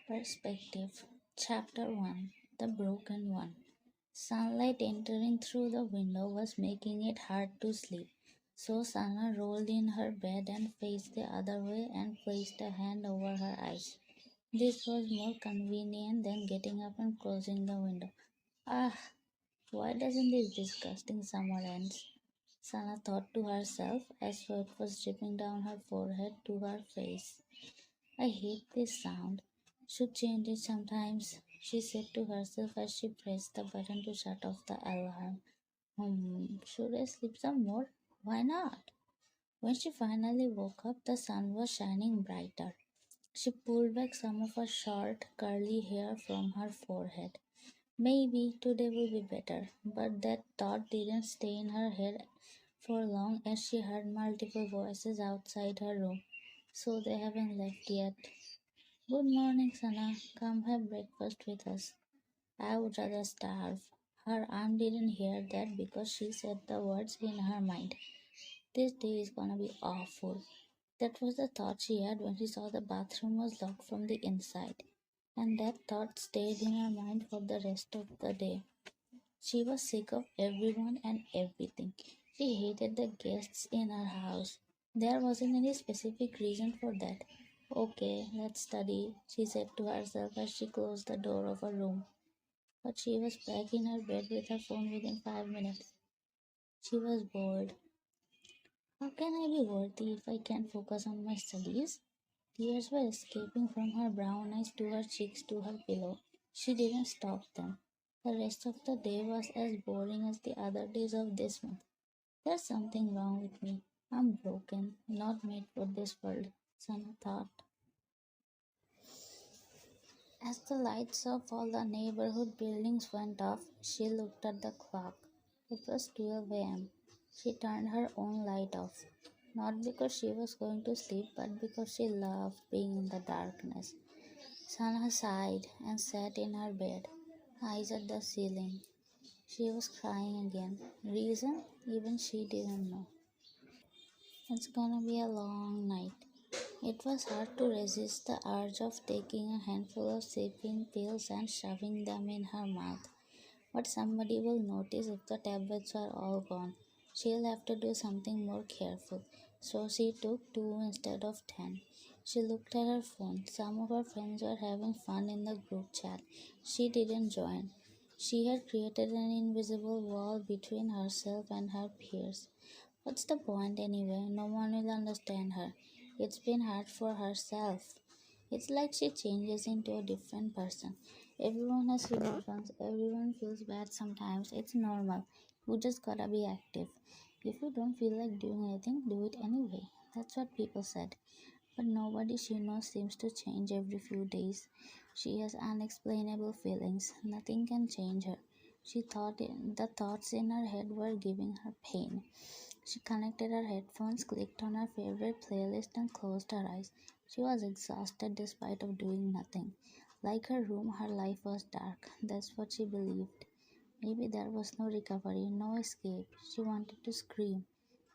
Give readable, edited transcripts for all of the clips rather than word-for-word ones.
Perspective. Chapter 1. The Broken One. Sunlight entering through the window was making it hard to sleep. So Sana rolled in her bed and faced the other way and placed a hand over her eyes. This was more convenient than getting up and closing the window. Ah, why doesn't this disgusting summer end? Sana thought to herself as sweat was dripping down her forehead to her face. I hate this sound. Should change it sometimes, she said to herself as she pressed the button to shut off the alarm. Should I sleep some more? Why not? When she finally woke up, the sun was shining brighter. She pulled back some of her short, curly hair from her forehead. Maybe today will be better, but that thought didn't stay in her head for long as she heard multiple voices outside her room. So they haven't left yet. Good morning, Sana. Come have breakfast with us. I would rather starve. Her aunt didn't hear that because she said the words in her mind. This day is gonna be awful. That was the thought she had when she saw the bathroom was locked from the inside. And that thought stayed in her mind for the rest of the day. She was sick of everyone and everything. She hated the guests in her house. There wasn't any specific reason for that. Okay, let's study, she said to herself as she closed the door of her room. But she was back in her bed with her phone within 5 minutes. She was bored. How can I be worthy if I can't focus on my studies? Tears were escaping from her brown eyes to her cheeks to her pillow. She didn't stop them. The rest of the day was as boring as the other days of this month. There's something wrong with me. I'm broken, not made for this world, Sana thought. As the lights of all the neighborhood buildings went off, she looked at the clock. It was 12 a.m. She turned her own light off, not because she was going to sleep, but because she loved being in the darkness. Sana sighed and sat in her bed, eyes at the ceiling. She was crying again. Reason? Even she didn't know. It's gonna be a long night. It was hard to resist the urge of taking a handful of sleeping pills and shoving them in her mouth. But somebody will notice if the tablets are all gone. She'll have to do something more careful. So she took two instead of 10. She looked at her phone. Some of her friends were having fun in the group chat. She didn't join. She had created an invisible wall between herself and her peers. What's the point anyway? No one will understand her. It's been hard for herself. It's like she changes into a different person. Everyone has emotions, everyone feels bad sometimes. It's normal. You just gotta be active. If you don't feel like doing anything, do it anyway. That's what people said. But nobody she knows seems to change every few days. She has unexplainable feelings. Nothing can change her. The thoughts in her head were giving her pain. She connected her headphones, clicked on her favorite playlist, and closed her eyes. She was exhausted despite of doing nothing. Like her room, her life was dark. That's what she believed. Maybe there was no recovery, no escape. She wanted to scream.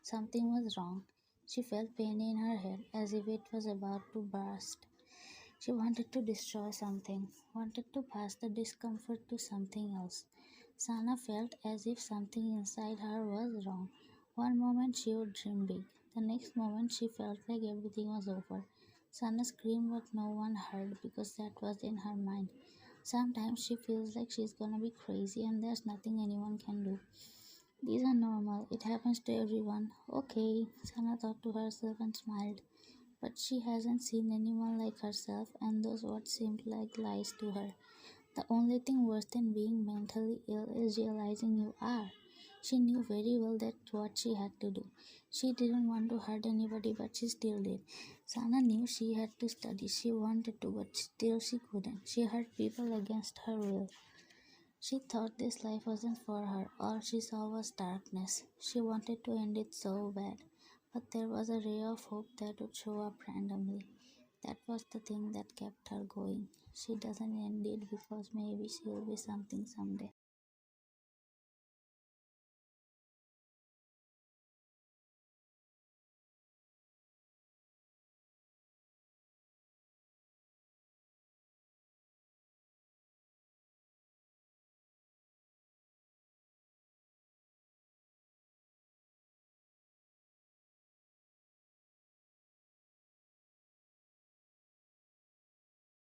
Something was wrong. She felt pain in her head as if it was about to burst. She wanted to destroy something, wanted to pass the discomfort to something else. Sana felt as if something inside her was wrong. One moment she would dream big, the next moment she felt like everything was over. Sana screamed, but no one heard because that was in her mind. Sometimes she feels like she's gonna be crazy and there's nothing anyone can do. These are normal, it happens to everyone. Okay, Sana thought to herself and smiled. But she hasn't seen anyone like herself, and those words seemed like lies to her. The only thing worse than being mentally ill is realizing you are. She knew very well that's what she had to do. She didn't want to hurt anybody, but she still did. Sana knew she had to study. She wanted to, but still she couldn't. She hurt people against her will. She thought this life wasn't for her. All she saw was darkness. She wanted to end it so bad. But there was a ray of hope that would show up randomly. That was the thing that kept her going. She doesn't end it because maybe she'll be something someday.